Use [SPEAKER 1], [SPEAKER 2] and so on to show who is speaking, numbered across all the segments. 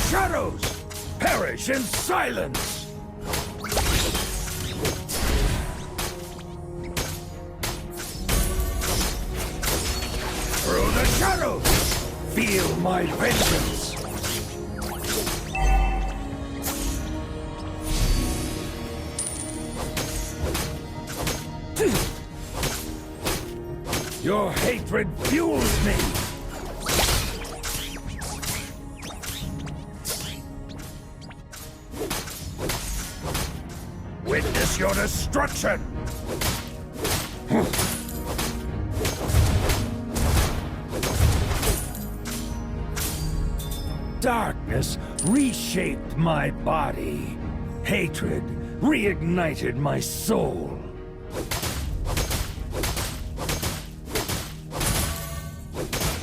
[SPEAKER 1] shadows! Perish in silence! Through the shadows! Feel my vengeance! Your hatred fuels me! Witness your destruction! Darkness reshaped my body. Hatred reignited my soul.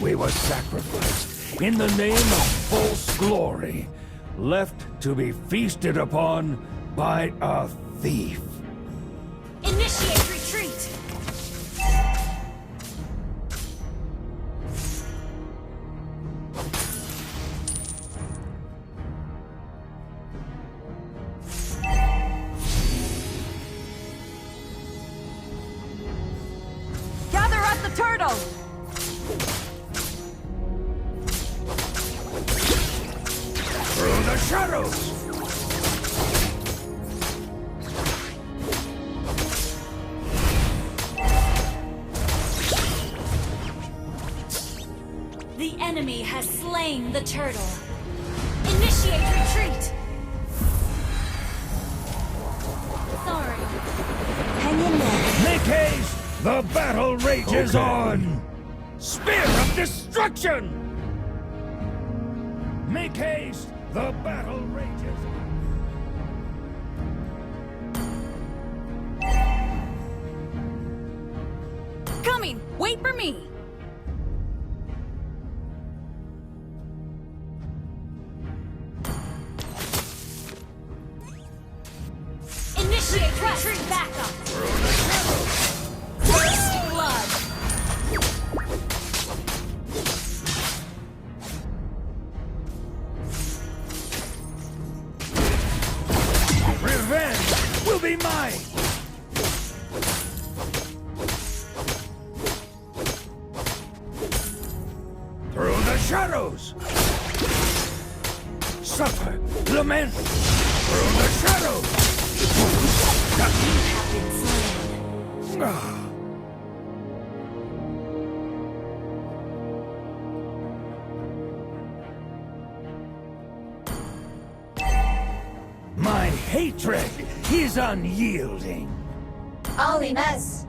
[SPEAKER 1] We were sacrificed in the name of false glory, left to be feasted upon by a thief.
[SPEAKER 2] Initiate retreat! Gather up the turtle!
[SPEAKER 1] Through the shadows!
[SPEAKER 2] The enemy has slain the turtle. Initiate retreat! Sorry. Hang in there.
[SPEAKER 1] Make haste! The battle rages on! Spear of destruction! Make haste! The battle rages on!
[SPEAKER 2] Coming! Wait for me! Initiate retreat! Back up! First blood!
[SPEAKER 1] Revenge will be mine! Through the shadows! Suffer, lament! Through the shadows!
[SPEAKER 2] You have been slain.
[SPEAKER 1] My hatred is unyielding.
[SPEAKER 3] Holiness!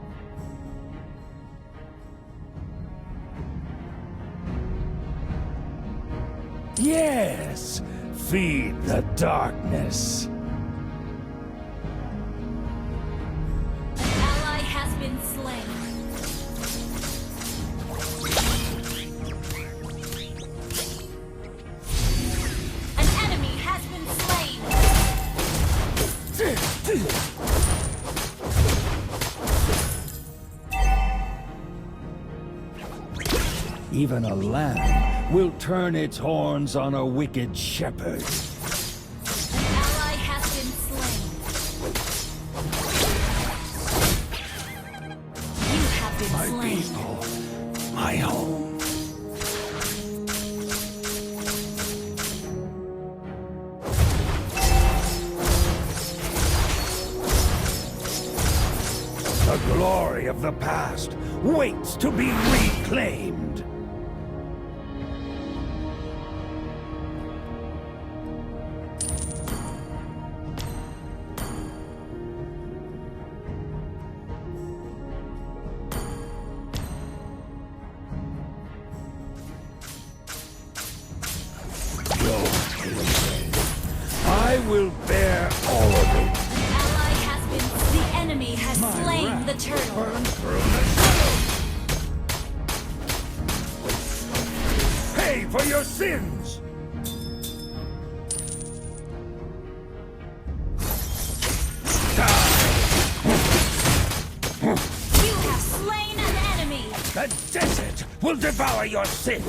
[SPEAKER 1] Yes, feed the darkness.
[SPEAKER 2] An ally has been slain. An enemy has been slain.
[SPEAKER 1] Even a lamb will turn its horns on a wicked shepherd.
[SPEAKER 2] An ally has been slain. You have been
[SPEAKER 1] My
[SPEAKER 2] slain.
[SPEAKER 1] people, my home. The glory of the past waits to be reclaimed. I will bear all of it.
[SPEAKER 2] An ally has been. The enemy has
[SPEAKER 1] My
[SPEAKER 2] slain
[SPEAKER 1] wrath
[SPEAKER 2] the turtle.
[SPEAKER 1] burns through the shadows. Pay for your sins.
[SPEAKER 2] You have slain an enemy.
[SPEAKER 1] The desert will devour your sin.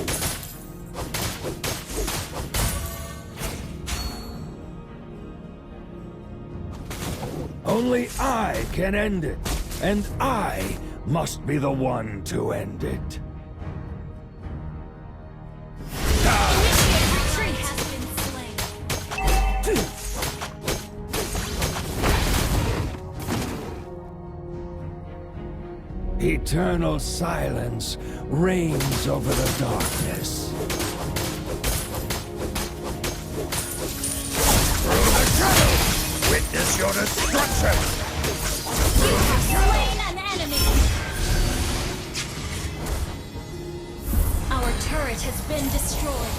[SPEAKER 1] Only I can end it, and I must be the one to end it.
[SPEAKER 2] Retreat has been slain.
[SPEAKER 1] Eternal silence reigns over the darkness. Through the shadows, witness your destruction!
[SPEAKER 2] You have slain an enemy. Our turret has been destroyed.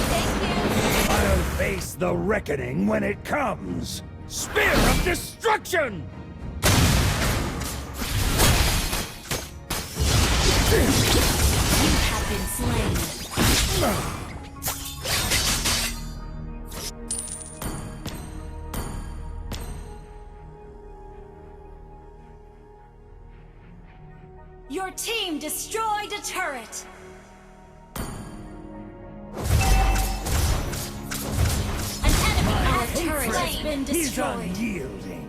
[SPEAKER 2] Thank you.
[SPEAKER 1] I'll face the reckoning when it comes! Spear of destruction!
[SPEAKER 2] You have been slain. Your team destroyed a turret. An enemy, our turret has been
[SPEAKER 1] He's
[SPEAKER 2] destroyed.
[SPEAKER 1] unyielding.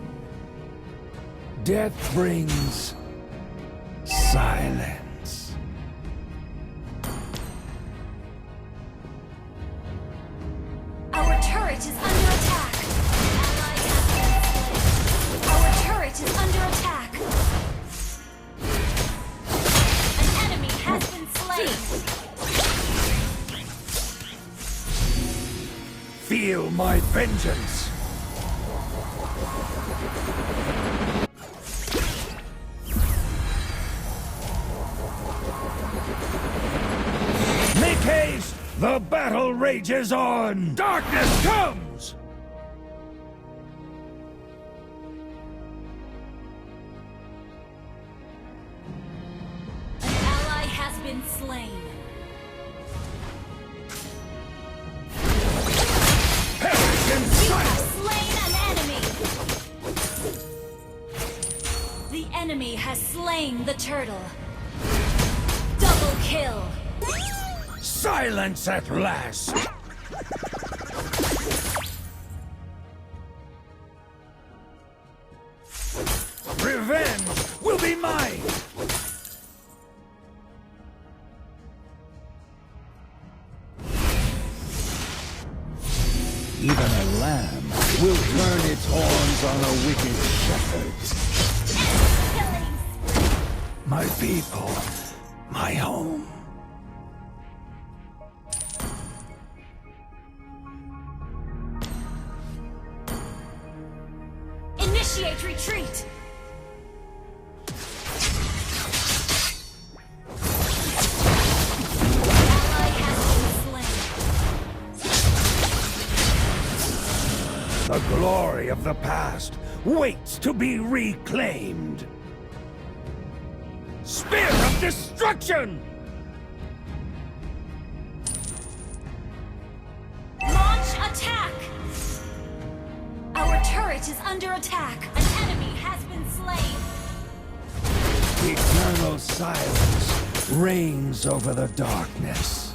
[SPEAKER 1] Death brings silence.
[SPEAKER 2] Our turret is under attack. Our turret is under attack. An enemy has been slain.
[SPEAKER 1] Feel my vengeance. Make haste! The battle rages on! Darkness comes!
[SPEAKER 2] An ally has been slain.
[SPEAKER 1] Perish in
[SPEAKER 2] You have
[SPEAKER 1] silence!
[SPEAKER 2] slain an enemy. The enemy has slain the turtle. Double kill.
[SPEAKER 1] Silence at last! Revenge will be mine! Even a lamb will turn its horns on a wicked shepherd. My people, my home.
[SPEAKER 2] Initiate retreat. Ally has been slain.
[SPEAKER 1] The glory of the past waits to be reclaimed. Spear of destruction!
[SPEAKER 2] Launch attack! Our turret is under attack. An enemy has been slain.
[SPEAKER 1] Eternal silence reigns over the darkness.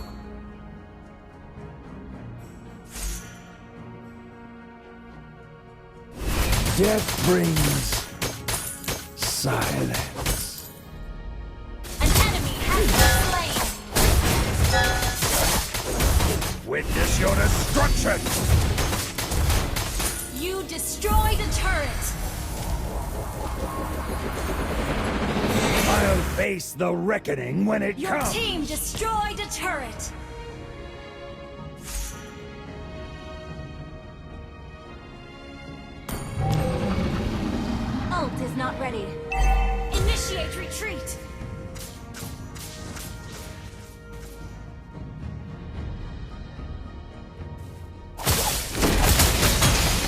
[SPEAKER 1] Death brings silence.
[SPEAKER 2] An enemy has been slain.
[SPEAKER 1] Witness your destruction!
[SPEAKER 2] You destroyed a turret.
[SPEAKER 1] I'll face the reckoning when it
[SPEAKER 2] Your
[SPEAKER 1] comes.
[SPEAKER 2] team destroyed a turret. Ult is not ready. Initiate retreat.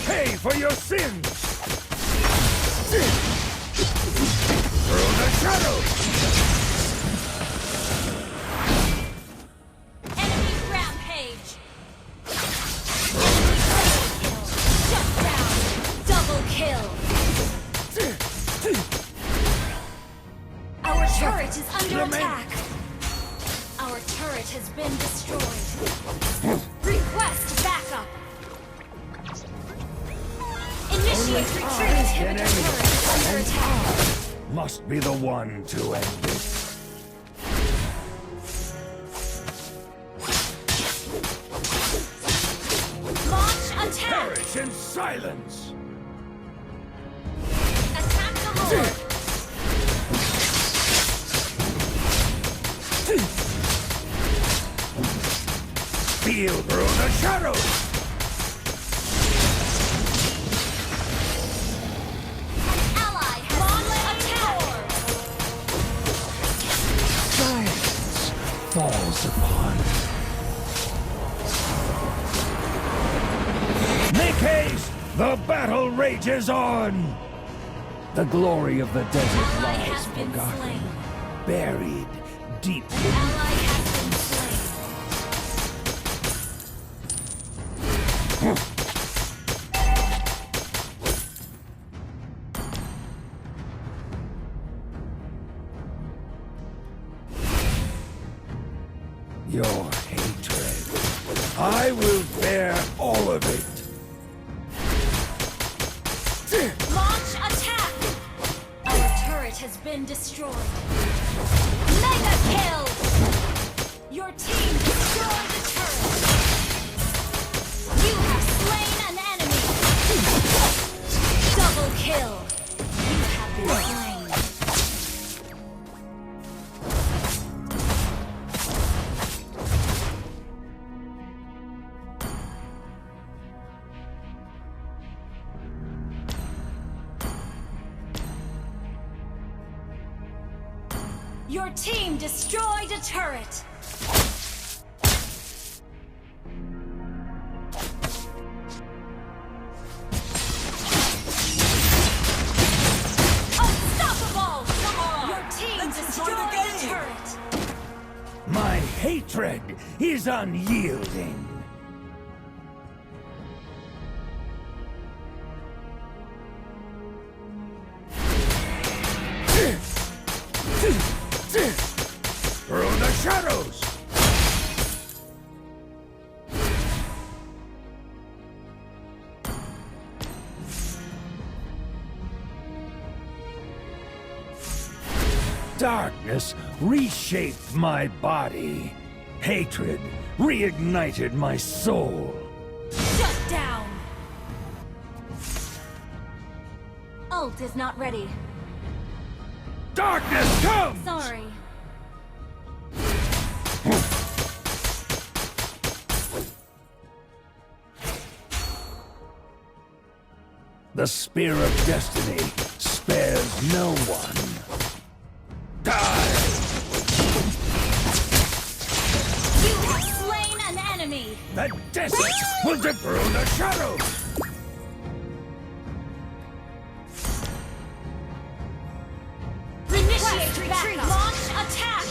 [SPEAKER 1] Pay for your sins! Through the shadows!
[SPEAKER 2] Enemy rampage. Shut down. Double kill. Our turret is under attack. Our turret has been destroyed. Request backup. Initiate Initiate retreat. Inhibitor turret is under attack.
[SPEAKER 1] Must be the one to end this.
[SPEAKER 2] Launch attack.
[SPEAKER 1] Perish in silence!
[SPEAKER 2] Attack the Lord.
[SPEAKER 1] Feel through the shadows!
[SPEAKER 2] Ally has launch attack.
[SPEAKER 1] Silence falls upon. Make haste! The battle rages on! The glory of the desert
[SPEAKER 2] Ally
[SPEAKER 1] lies
[SPEAKER 2] has been
[SPEAKER 1] forgotten,
[SPEAKER 2] slain.
[SPEAKER 1] buried deep
[SPEAKER 2] Ally has been slain.
[SPEAKER 1] your hatred. I will bear all of it.
[SPEAKER 2] Launch attack! Our turret has been destroyed. Mega kill! Your team destroyed the turret. You have slain an enemy. Double kill. You have been slain. Your team destroyed a turret! Unstoppable! Come on! Your team destroyed a turret!
[SPEAKER 1] My hatred is unyielding. Through the shadows! Darkness reshaped my body. Hatred reignited my soul.
[SPEAKER 2] Shut down! Ult is not ready.
[SPEAKER 1] Darkness comes!
[SPEAKER 2] Sorry.
[SPEAKER 1] The spear of destiny spares no one. Die!
[SPEAKER 2] You have slain an enemy!
[SPEAKER 1] The desert will through the shadows!
[SPEAKER 2] Initiate retreat! Launch attack!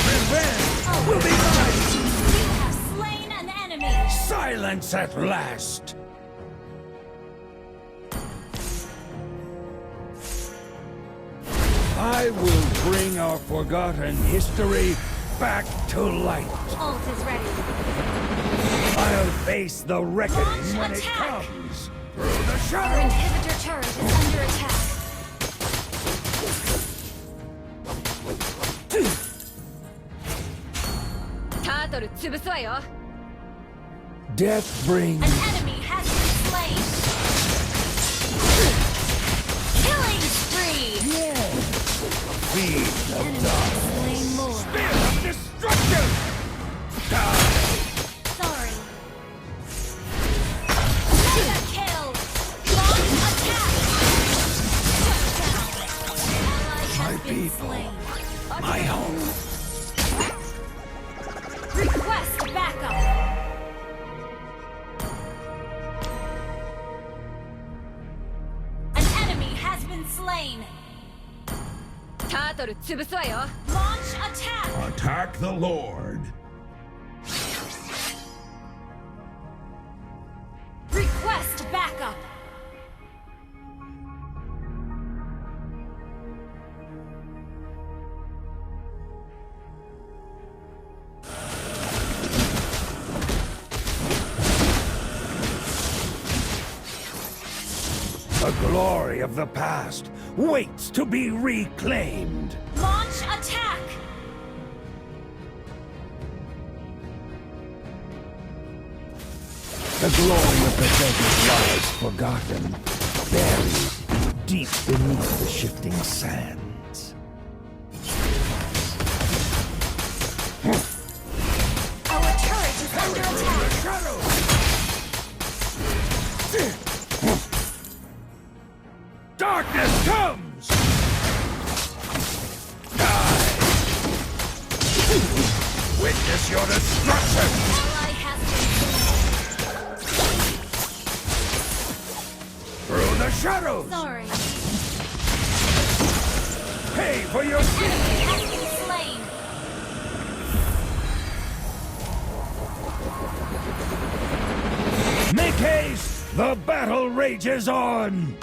[SPEAKER 1] Revenge will be mine!
[SPEAKER 2] You have slain an enemy!
[SPEAKER 1] Silence at last! I will bring our forgotten history back to light.
[SPEAKER 2] Ult is ready.
[SPEAKER 1] I'll face the reckoning
[SPEAKER 2] Launch
[SPEAKER 1] when
[SPEAKER 2] attack!
[SPEAKER 1] it comes. Through the
[SPEAKER 2] Our
[SPEAKER 1] shadows!
[SPEAKER 2] inhibitor turret is under attack.
[SPEAKER 1] Death brings...
[SPEAKER 2] An enemy has been slain! Killing spree!
[SPEAKER 1] Yes! Feed the
[SPEAKER 2] Enemy
[SPEAKER 1] dark.
[SPEAKER 2] has slain more.
[SPEAKER 1] Spear of destruction! Die!
[SPEAKER 2] Sorry. Mega kill! Launch attack! Shut down! Ally has
[SPEAKER 1] My
[SPEAKER 2] been
[SPEAKER 1] people.
[SPEAKER 2] slain.
[SPEAKER 1] My home!
[SPEAKER 2] Request backup! An enemy has been slain! Launch attack!
[SPEAKER 4] Attack the Lord.
[SPEAKER 2] Request backup!
[SPEAKER 1] glory of the past waits to be reclaimed.
[SPEAKER 2] Launch attack!
[SPEAKER 1] The glory of the desert lies forgotten, buried deep beneath the shifting sands.
[SPEAKER 2] Our turret is under attack!
[SPEAKER 1] Darkness comes! Die! Witness your destruction!
[SPEAKER 2] Ally has been
[SPEAKER 1] Through the shadows!
[SPEAKER 2] sorry.
[SPEAKER 1] Pay for your sin!
[SPEAKER 2] Enemy has been slain.
[SPEAKER 1] Make haste! The battle rages on!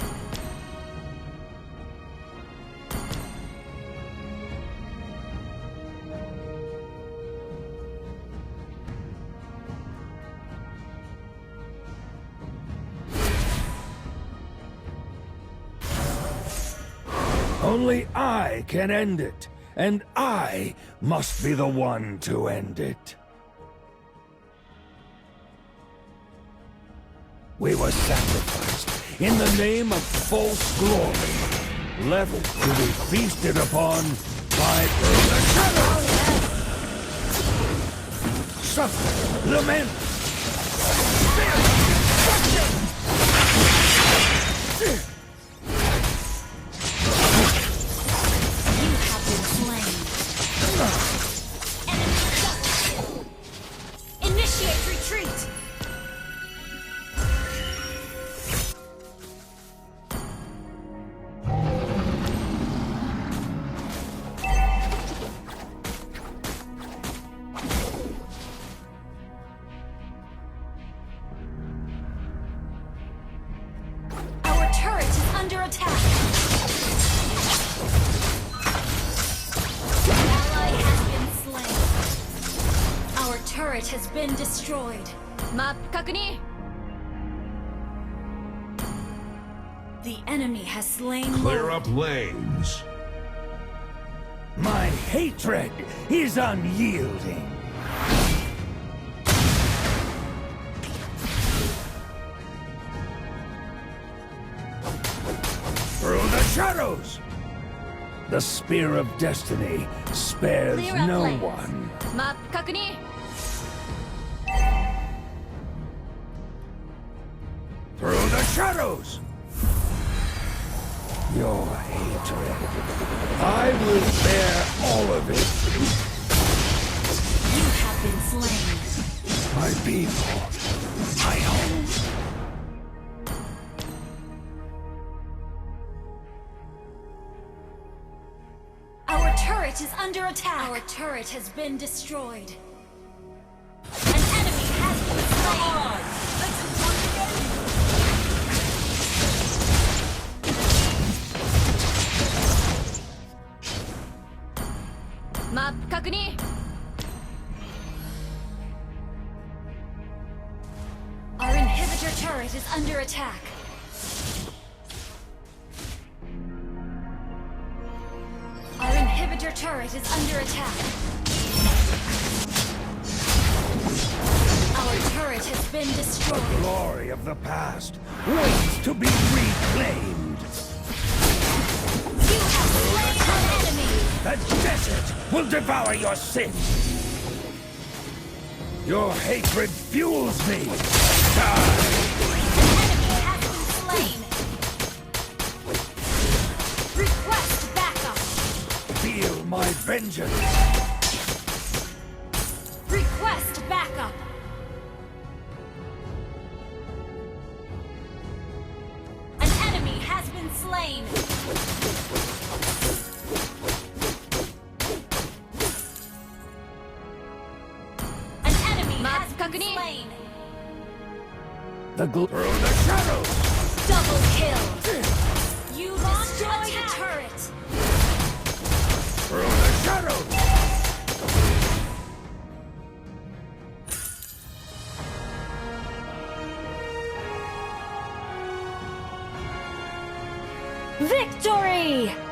[SPEAKER 1] Only I can end it, and I must be the one to end it. We were sacrificed in the name of false glory, left to be feasted upon by the shadow. Suffer, lament, fear, destruction.
[SPEAKER 2] You have been slain. Enemy double kill. Initiate retreat. Our turret is under attack. Ally has been slain. Our turret has been destroyed. Map 確認. The enemy has slain
[SPEAKER 4] Clear
[SPEAKER 2] Lord.
[SPEAKER 4] up lanes.
[SPEAKER 1] My hatred is unyielding. Through the shadows! The spear of destiny spares
[SPEAKER 2] Clear up
[SPEAKER 1] no
[SPEAKER 2] lanes.
[SPEAKER 1] one.
[SPEAKER 2] マップ確認.
[SPEAKER 1] Through the shadows! Your hatred. I will bear all of it.
[SPEAKER 2] You have been slain.
[SPEAKER 1] My people. My home.
[SPEAKER 2] Our turret is under attack. Our turret has been destroyed. An enemy has been slain. Map 確認. Our inhibitor turret is under attack. Our inhibitor turret is under attack. Our turret has been destroyed.
[SPEAKER 1] Glory of the past waits to be reclaimed.
[SPEAKER 2] You have slain an enemy.
[SPEAKER 1] The desert will devour your sin. Your hatred fuels me. Die!
[SPEAKER 2] Enemy has been slain. Request backup.
[SPEAKER 1] Feel my vengeance.
[SPEAKER 2] Request backup. An enemy has been slain. An enemy has been slain.
[SPEAKER 1] Through the shadows!
[SPEAKER 2] Double kill. You destroyed a turret.
[SPEAKER 1] Through the shadows!
[SPEAKER 2] Victory!